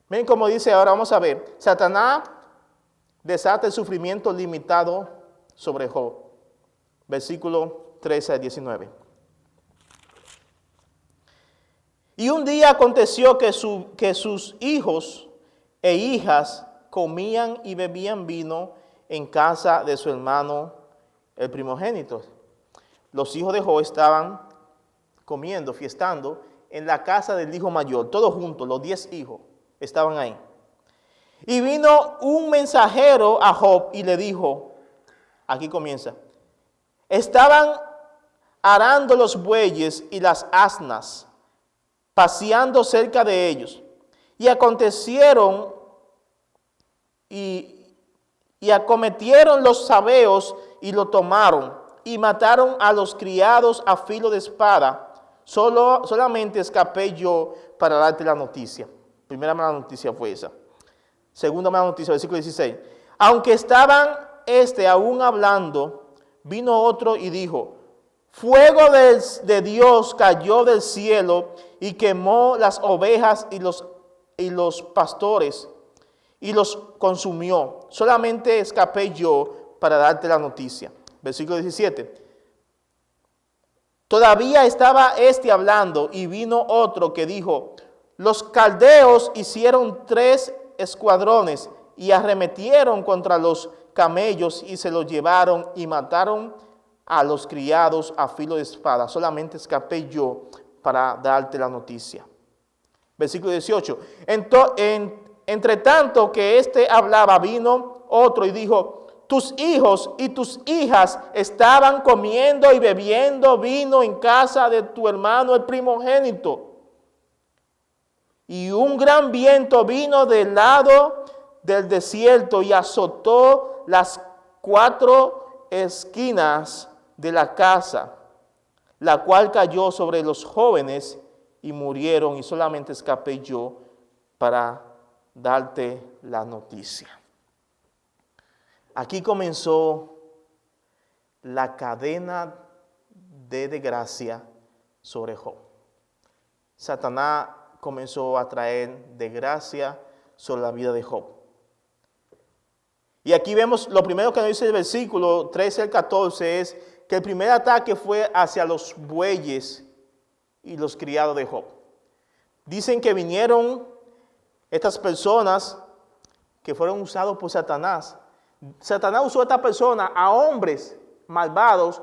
Speaker 1: Miren cómo dice ahora, vamos a ver. Satanás desata el sufrimiento limitado sobre Job. Versículo 13 al 19. Y un día aconteció que sus hijos e hijas comían y bebían vino en casa de su hermano, el primogénito. Los hijos de Job estaban comiendo, fiestando en la casa del hijo mayor, todos juntos, los 10 hijos estaban ahí. Y vino un mensajero a Job y le dijo, aquí comienza, estaban arando los bueyes y las asnas, paseando cerca de ellos. Y acontecieron y acometieron los sabeos y lo tomaron y mataron a los criados a filo de espada. Solamente escapé yo para darte la noticia. Primera mala noticia fue esa. Segunda mala noticia, versículo 16. Aunque estaban aún hablando, vino otro y dijo, fuego de Dios cayó del cielo y quemó las ovejas y los pastores y los consumió. Solamente escapé yo para darte la noticia. Versículo 17. Todavía estaba hablando y vino otro que dijo, los caldeos hicieron 3 escuadrones y arremetieron contra los camellos y se los llevaron y mataron a los criados a filo de espada. Solamente escapé yo para darte la noticia. Versículo 18. Entre tanto que hablaba, vino otro y dijo, tus hijos y tus hijas estaban comiendo y bebiendo vino en casa de tu hermano el primogénito. Y un gran viento vino del lado del desierto y azotó las 4 esquinas de la casa, la cual cayó sobre los jóvenes y murieron, y solamente escapé yo para darte la noticia. Aquí comenzó la cadena de desgracia sobre Job. Satanás comenzó a traer desgracia sobre la vida de Job. Y aquí vemos, lo primero que nos dice el versículo 13 al 14 es que el primer ataque fue hacia los bueyes y los criados de Job. Dicen que vinieron estas personas que fueron usados por Satanás. Satanás usó a esta persona, a hombres malvados,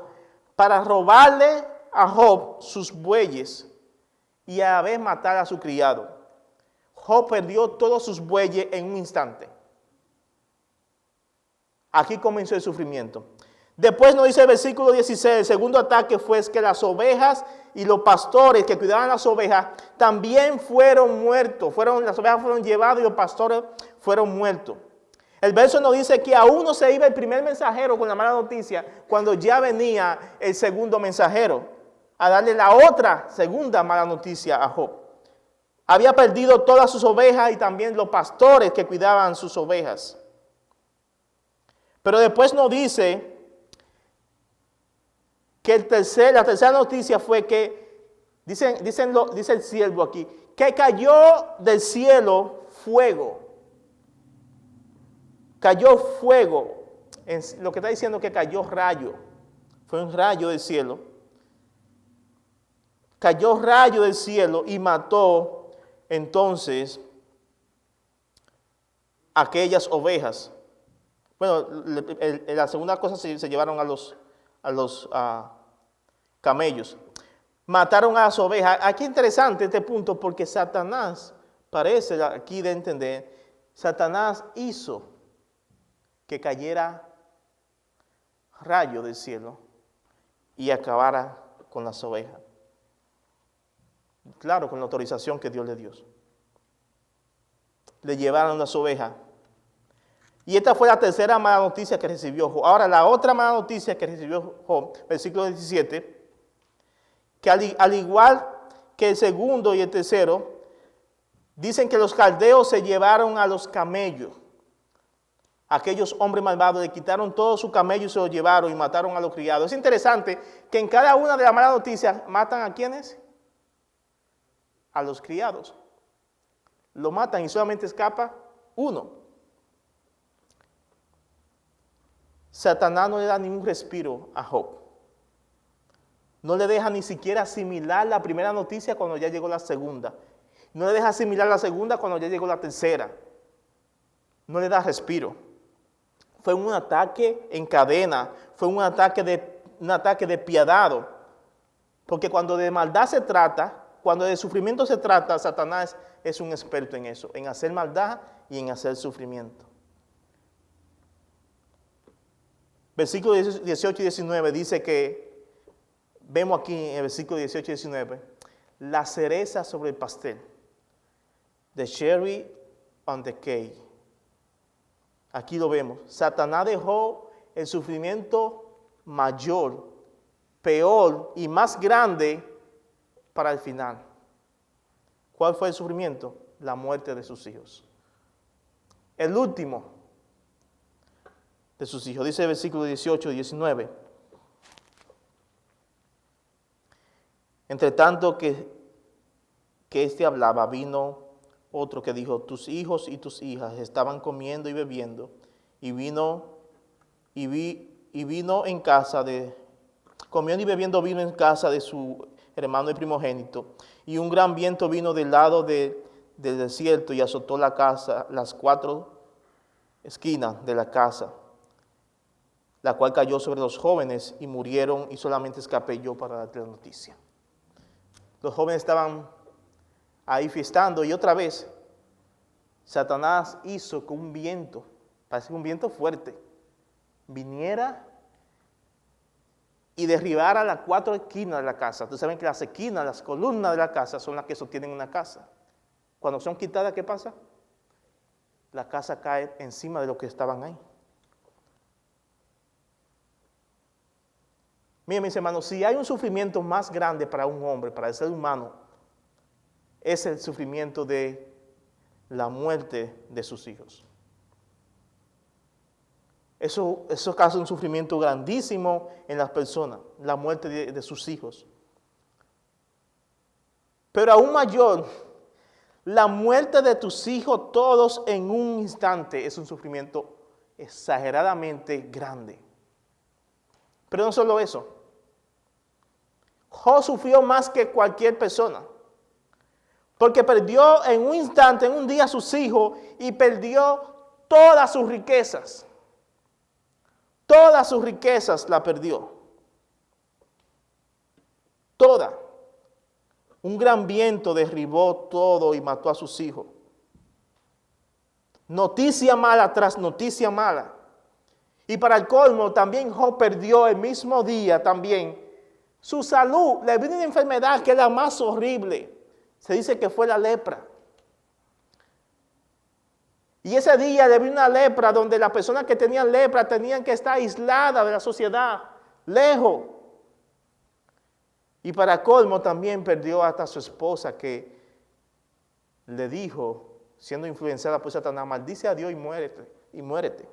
Speaker 1: para robarle a Job sus bueyes y a la vez matar a su criado. Job perdió todos sus bueyes en un instante. Aquí comenzó el sufrimiento. Después nos dice el versículo 16, el segundo ataque fue que las ovejas y los pastores que cuidaban las ovejas también fueron muertos. Las ovejas fueron llevadas y los pastores fueron muertos. El verso nos dice que aún no se iba el primer mensajero con la mala noticia cuando ya venía el segundo mensajero a darle la otra segunda mala noticia a Job. Había perdido todas sus ovejas y también los pastores que cuidaban sus ovejas. Pero después nos dice que la tercera noticia fue que, dice el siervo aquí, que cayó del cielo fuego. Cayó fuego. Lo que está diciendo es que cayó rayo. Fue un rayo del cielo. Cayó rayo del cielo y mató entonces aquellas ovejas. Bueno, la segunda cosa se llevaron a los camellos. Mataron a las ovejas. Aquí es interesante este punto porque Satanás, parece aquí de entender, Satanás hizo que cayera rayo del cielo y acabara con las ovejas. Claro, con la autorización que Dios le dio. le llevaron las ovejas. Y esta fue la tercera mala noticia que recibió Job. Ahora, la otra mala noticia que recibió Job, versículo 17, que al igual que el segundo y el tercero, dicen que los caldeos se llevaron a los camellos. Aquellos hombres malvados le quitaron todo su camello y se lo llevaron y mataron a los criados. Es interesante que en cada una de las malas noticias matan a ¿quiénes? A los criados. Lo matan y solamente escapa uno. Satanás no le da ningún respiro a Job. No le deja ni siquiera asimilar la primera noticia cuando ya llegó la segunda. No le deja asimilar la segunda cuando ya llegó la tercera. No le da respiro. Fue un ataque en cadena. Fue un ataque despiadado. Porque cuando de maldad se trata, cuando de sufrimiento se trata, Satanás es un experto en eso, en hacer maldad y en hacer sufrimiento. Versículos 18 y 19 dice que, vemos aquí en el versículo 18 y 19, la cereza sobre el pastel, the cherry on the cake. Aquí lo vemos. Satanás dejó el sufrimiento mayor, peor y más grande para el final. ¿Cuál fue el sufrimiento? La muerte de sus hijos. El último de sus hijos. Dice el versículo 18 y 19. Entre tanto que éste hablaba, vino otro que dijo, tus hijos y tus hijas estaban comiendo y bebiendo, y comiendo y bebiendo vino en casa de su hermano y primogénito, y un gran viento vino del lado del desierto y azotó la casa, las 4 esquinas de la casa, la cual cayó sobre los jóvenes y murieron, y solamente escapé yo para darte la noticia. Los jóvenes estaban ahí fiestando y otra vez Satanás hizo que un viento, parece un viento fuerte, viniera y derribara las 4 esquinas de la casa. Ustedes saben que las esquinas, las columnas de la casa son las que sostienen una casa. Cuando son quitadas, ¿qué pasa? La casa cae encima de los que estaban ahí. Miren, mis hermanos, si hay un sufrimiento más grande para un hombre, para el ser humano, es el sufrimiento de la muerte de sus hijos. Eso causa un sufrimiento grandísimo en las personas, la muerte de sus hijos. Pero aún mayor, la muerte de tus hijos todos en un instante es un sufrimiento exageradamente grande. Pero no solo eso. Job sufrió más que cualquier persona. Porque perdió en un instante, en un día, a sus hijos y perdió todas sus riquezas. Todas sus riquezas la perdió. Toda. Un gran viento derribó todo y mató a sus hijos. Noticia mala tras noticia mala. Y para el colmo, también Job perdió el mismo día también su salud. Le vino una enfermedad que es la más horrible. Se dice que fue la lepra. Y ese día le vino una lepra donde las personas que tenían lepra tenían que estar aisladas de la sociedad, lejos. Y para colmo también perdió hasta a su esposa, que le dijo, siendo influenciada por Satanás, maldice a Dios y muérete.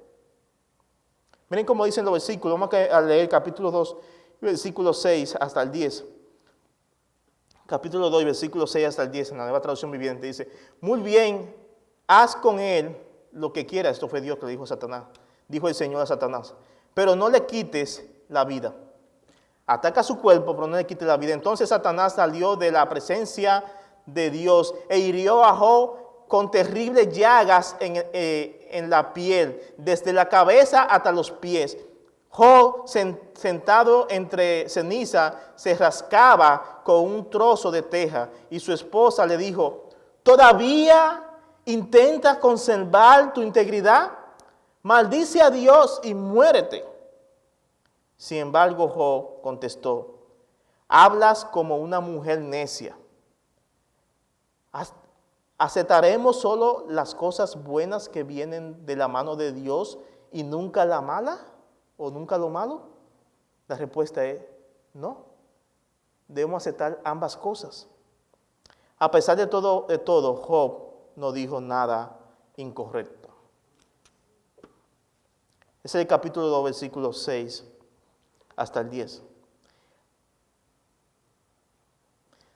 Speaker 1: Miren cómo dicen los versículos. Vamos a leer capítulo 2, versículo 6 hasta el 10. Capítulo 2, versículo 6 hasta el 10, en la Nueva Traducción Viviente, dice, muy bien, haz con él lo que quieras. Esto fue Dios que le dijo a Satanás. Dijo el Señor a Satanás, pero no le quites la vida. Ataca su cuerpo, pero no le quites la vida. Entonces Satanás salió de la presencia de Dios e hirió a Job con terribles llagas en la piel, desde la cabeza hasta los pies. Job, sentado entre ceniza, se rascaba con un trozo de teja, y su esposa le dijo, ¿todavía intentas conservar tu integridad? Maldice a Dios y muérete. Sin embargo, Job contestó, hablas como una mujer necia. ¿Aceptaremos solo las cosas buenas que vienen de la mano de Dios y nunca la mala o nunca lo malo? La respuesta es no. Debemos aceptar ambas cosas. A pesar de todo, Job no dijo nada incorrecto. Ese es el capítulo 2, versículos 6 hasta el 10.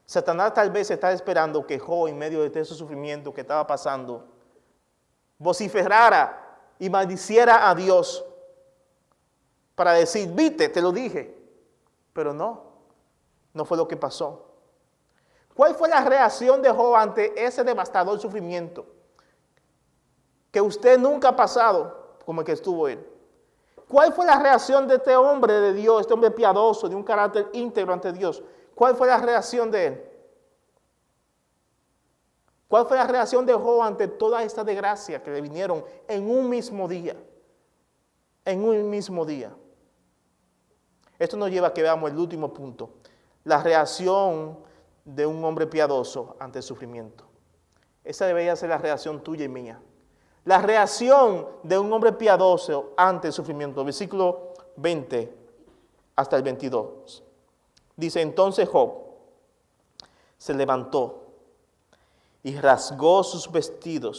Speaker 1: Satanás tal vez está esperando que Job, en medio de ese sufrimiento que estaba pasando, vociferara y maldiciera a Dios para decir, viste, te lo dije. Pero no fue lo que pasó. ¿Cuál fue la reacción de Job ante ese devastador sufrimiento que usted nunca ha pasado como el que estuvo él? ¿Cuál fue la reacción de este hombre de Dios, este hombre piadoso, de un carácter íntegro ante Dios? ¿Cuál fue la reacción de él? ¿Cuál fue la reacción de Job ante toda esta desgracia que le vinieron en un mismo día? En un mismo día. Esto nos lleva a que veamos el último punto. La reacción de un hombre piadoso ante el sufrimiento. Esa debería ser la reacción tuya y mía. La reacción de un hombre piadoso ante el sufrimiento. Versículo 20 hasta el 22. Dice, entonces Job se levantó y rasgó su vestido,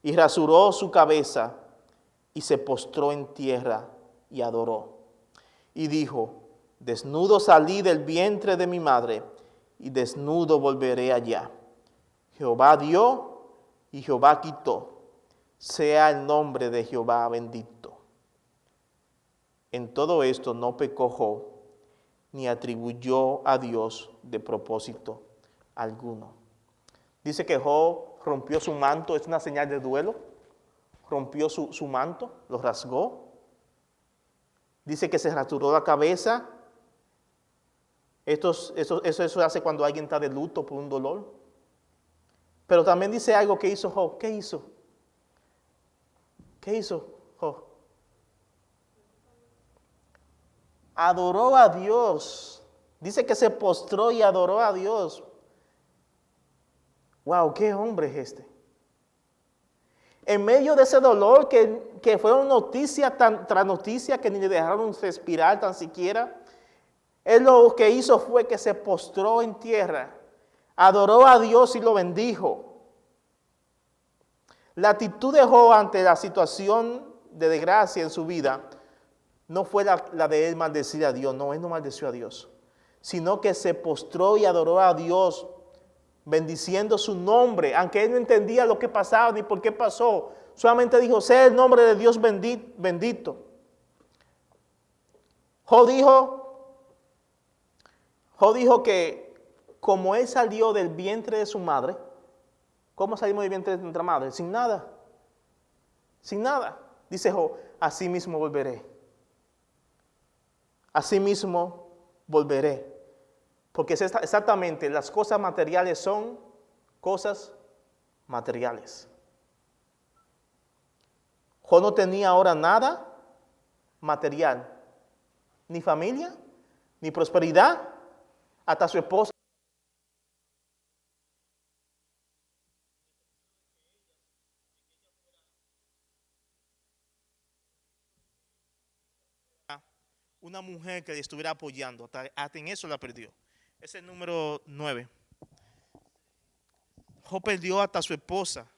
Speaker 1: y rasuró su cabeza, y se postró en tierra y adoró. Y dijo, desnudo salí del vientre de mi madre, y desnudo volveré allá. Jehová dio, y Jehová quitó. Sea el nombre de Jehová bendito. En todo esto no pecó Job, ni atribuyó a Dios de propósito alguno. Dice que Job rompió su manto, es una señal de duelo. Rompió su manto, lo rasgó. Dice que se rasuró la cabeza. Eso hace cuando alguien está de luto por un dolor. Pero también dice algo que hizo Job. ¿Qué hizo? ¿Qué hizo Job? Adoró a Dios. Dice que se postró y adoró a Dios. Wow, qué hombre es este. En medio de ese dolor que fueron noticia tras noticia que ni le dejaron respirar tan siquiera, él lo que hizo fue que se postró en tierra, adoró a Dios y lo bendijo. La actitud de Job ante la situación de desgracia en su vida no fue la de él maldecir a Dios, no, él no maldeció a Dios, sino que se postró y adoró a Dios, bendiciendo su nombre, aunque él no entendía lo que pasaba ni por qué pasó. Solamente dijo, sea el nombre de Dios bendito. Job dijo que como él salió del vientre de su madre, ¿cómo salimos del vientre de nuestra madre? Sin nada. Sin nada. Dice Job, así mismo volveré. Así mismo volveré. Porque es exactamente, las cosas materiales son cosas materiales. Job no tenía ahora nada material, ni familia, ni prosperidad, hasta su esposa. Una mujer que le estuviera apoyando, hasta en eso la perdió. Ese es el número 9. Job perdió hasta su esposa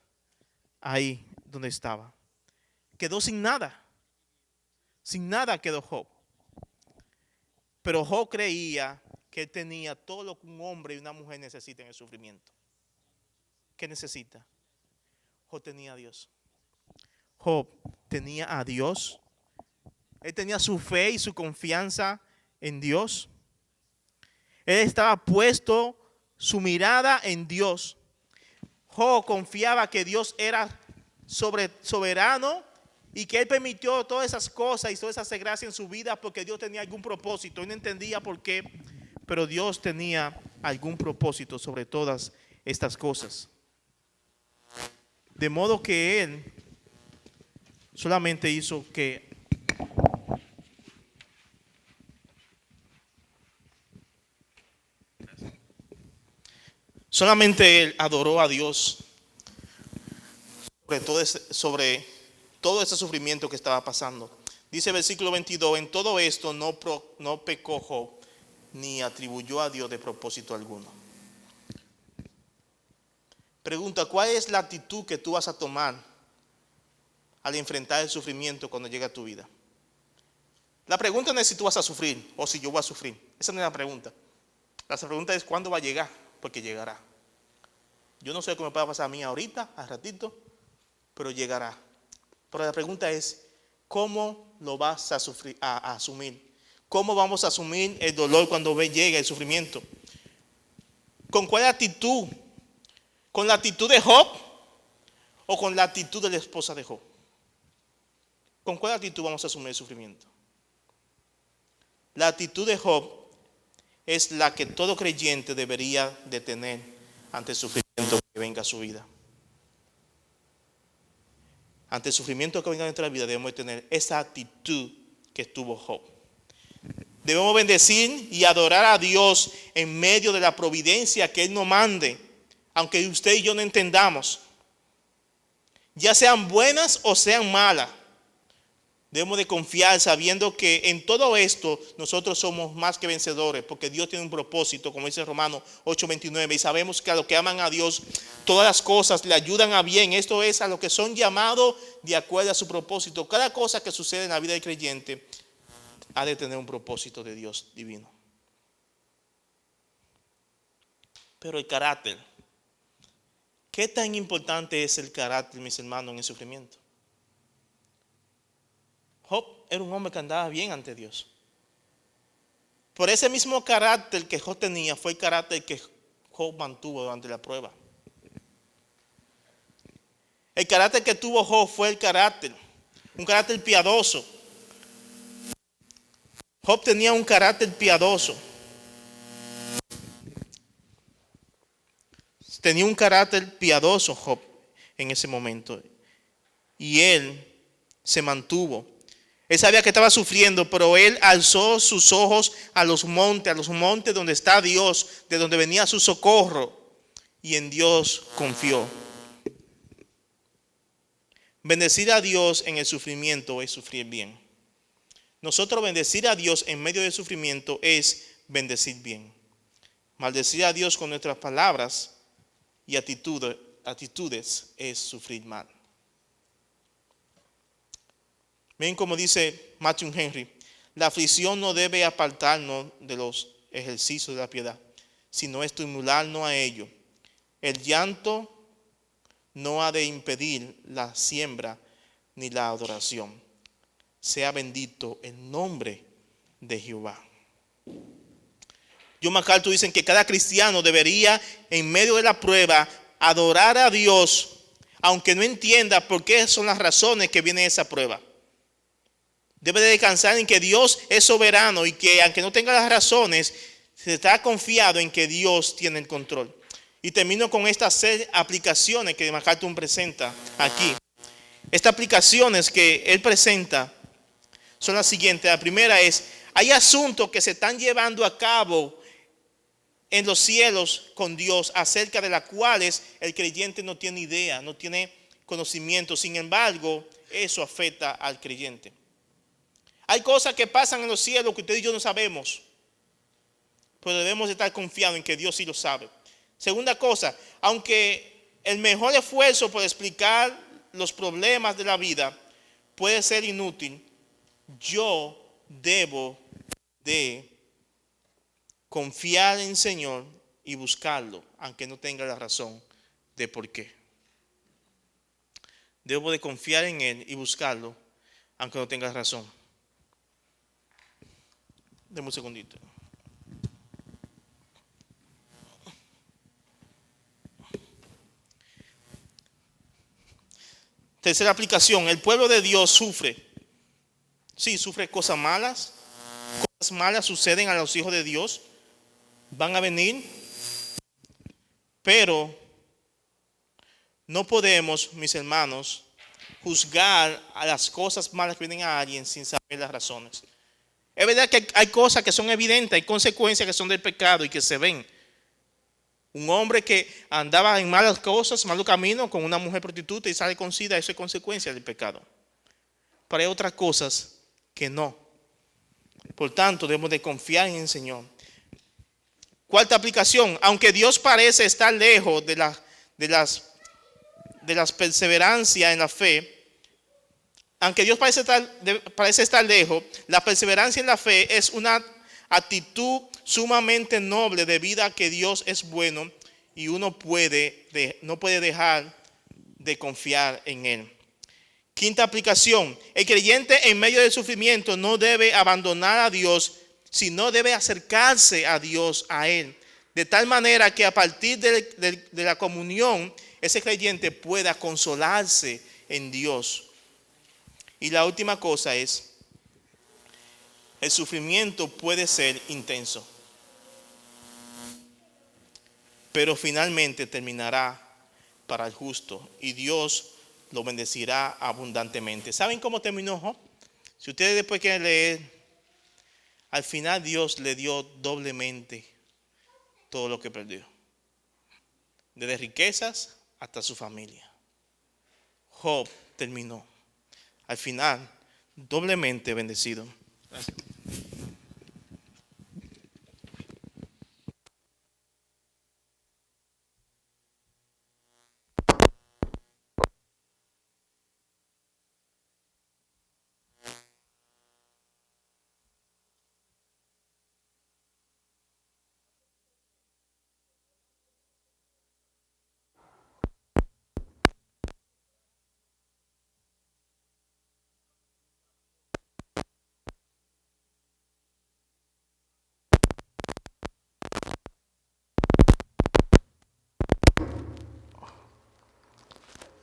Speaker 1: ahí donde estaba. Quedó sin nada. Sin nada quedó Job. Pero Job creía que él tenía todo lo que un hombre y una mujer necesitan en el sufrimiento. ¿Qué necesita? Job tenía a Dios. Job tenía a Dios. Él tenía su fe y su confianza en Dios. Él estaba puesto su mirada en Dios. Job confiaba que Dios era soberano y que Él permitió todas esas cosas y todas esas desgracias en su vida porque Dios tenía algún propósito. Él no entendía por qué, pero Dios tenía algún propósito sobre todas estas cosas. De modo que Él solamente hizo que Solamente él adoró a Dios sobre todo ese sufrimiento que estaba pasando. Dice el versículo 22, en todo esto no pecó Job, ni atribuyó a Dios de propósito alguno. Pregunta, ¿cuál es la actitud que tú vas a tomar al enfrentar el sufrimiento cuando llegue a tu vida? La pregunta no es si tú vas a sufrir o si yo voy a sufrir. Esa no es la pregunta. La pregunta es cuándo va a llegar, porque llegará. Yo no sé cómo me puede pasar a mí ahorita, al ratito, pero llegará. Pero la pregunta es, ¿cómo lo vas a asumir? ¿Cómo vamos a asumir el dolor cuando llegue el sufrimiento? ¿Con cuál actitud? ¿Con la actitud de Job o con la actitud de la esposa de Job? ¿Con cuál actitud vamos a asumir el sufrimiento? La actitud de Job es la que todo creyente debería de tener ante el sufrimiento que venga a su vida. Ante el sufrimiento que venga a nuestra vida debemos de tener esa actitud que tuvo Job. Debemos bendecir y adorar a Dios en medio de la providencia que Él nos mande, aunque usted y yo no entendamos. Ya sean buenas o sean malas. Debemos de confiar sabiendo que en todo esto nosotros somos más que vencedores, porque Dios tiene un propósito, como dice Romanos 8:29, y sabemos que a los que aman a Dios todas las cosas le ayudan a bien. Esto es a los que son llamados de acuerdo a su propósito. Cada cosa que sucede en la vida del creyente ha de tener un propósito de Dios divino. Pero el carácter, ¿qué tan importante es el carácter, mis hermanos, en el sufrimiento? Job era un hombre que andaba bien ante Dios. Por ese mismo carácter que Job tenía fue el carácter que Job mantuvo durante la prueba. El carácter que tuvo Job fue un carácter piadoso. Job tenía un carácter piadoso. Tenía un carácter piadoso Job en ese momento. Y él se mantuvo. Él sabía que estaba sufriendo, pero él alzó sus ojos a los montes donde está Dios, de donde venía su socorro, y en Dios confió. Bendecir a Dios en el sufrimiento es sufrir bien. Nosotros bendecir a Dios en medio del sufrimiento es bendecir bien. Maldecir a Dios con nuestras palabras y actitudes es sufrir mal. Ven como dice Matthew Henry, la aflicción no debe apartarnos de los ejercicios de la piedad, sino estimularnos a ello. El llanto no ha de impedir la siembra ni la adoración. Sea bendito el nombre de Jehová. John MacArthur dice que cada cristiano debería, en medio de la prueba, adorar a Dios, aunque no entienda por qué son las razones que viene esa prueba. Debe de descansar en que Dios es soberano y que aunque no tenga las razones, se está confiado en que Dios tiene el control. Y termino con estas aplicaciones que MacArthur presenta aquí. Estas aplicaciones que él presenta son las siguientes. La primera es, hay asuntos que se están llevando a cabo en los cielos con Dios, acerca de las cuales el creyente no tiene idea, no tiene conocimiento. Sin embargo, eso afecta al creyente. Hay cosas que pasan en los cielos que usted y yo no sabemos, pero debemos estar confiados en que Dios sí lo sabe. Segunda cosa, aunque el mejor esfuerzo por explicar los problemas de la vida puede ser inútil, yo debo de confiar en el Señor y buscarlo, aunque no tenga la razón de por qué. Debo de confiar en Él y buscarlo, aunque no tenga razón. Deme un segundito. Tercera aplicación, el pueblo de Dios sufre. Sí, sufre cosas malas. Cosas malas suceden a los hijos de Dios. Van a venir. Pero no podemos, mis hermanos, juzgar a las cosas malas que vienen a alguien sin saber las razones. Es verdad que hay cosas que son evidentes, hay consecuencias que son del pecado y que se ven. Un hombre que andaba en malas cosas, malos caminos, con una mujer prostituta y sale con SIDA, eso es consecuencia del pecado. Pero hay otras cosas que no. Por tanto, debemos de confiar en el Señor. Cuarta aplicación, aunque Dios parece estar lejos de las perseverancias en la fe, aunque Dios parece estar lejos, la perseverancia en la fe es una actitud sumamente noble debido a que Dios es bueno y uno no puede dejar de confiar en Él. Quinta aplicación, el creyente en medio del sufrimiento no debe abandonar a Dios, sino debe acercarse a Dios, a Él, de tal manera que a partir de la comunión, ese creyente pueda consolarse en Dios. Y la última cosa es, el sufrimiento puede ser intenso, pero finalmente terminará para el justo y Dios lo bendecirá abundantemente. ¿Saben cómo terminó Job? Si ustedes después quieren leer, al final Dios le dio doblemente todo lo que perdió, desde riquezas hasta su familia. Job terminó al final doblemente bendecido. Gracias.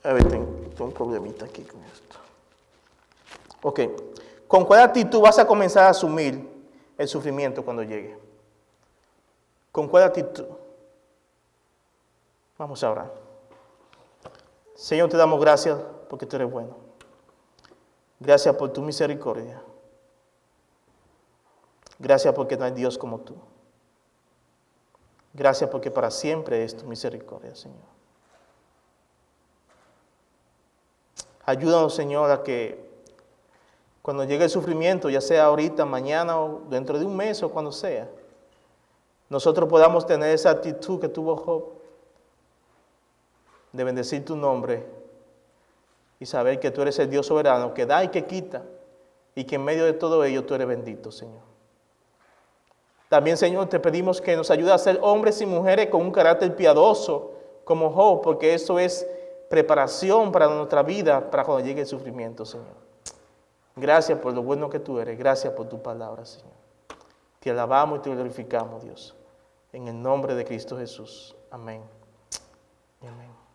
Speaker 1: A ver, tengo un problemita aquí con esto. Ok. ¿Con cuál actitud vas a comenzar a asumir el sufrimiento cuando llegue? ¿Con cuál actitud? Vamos a orar. Señor, te damos gracias porque tú eres bueno. Gracias por tu misericordia. Gracias porque no hay Dios como tú. Gracias porque para siempre es tu misericordia, Señor. Ayúdanos, Señor, a que cuando llegue el sufrimiento, ya sea ahorita, mañana o dentro de un mes o cuando sea, nosotros podamos tener esa actitud que tuvo Job de bendecir tu nombre y saber que tú eres el Dios soberano que da y que quita y que en medio de todo ello tú eres bendito, Señor. También, Señor, te pedimos que nos ayude a ser hombres y mujeres con un carácter piadoso como Job, porque eso es preparación para nuestra vida, para cuando llegue el sufrimiento, Señor. Gracias por lo bueno que tú eres, gracias por tu palabra, Señor. Te alabamos y te glorificamos, Dios. En el nombre de Cristo Jesús. Amén. Amén.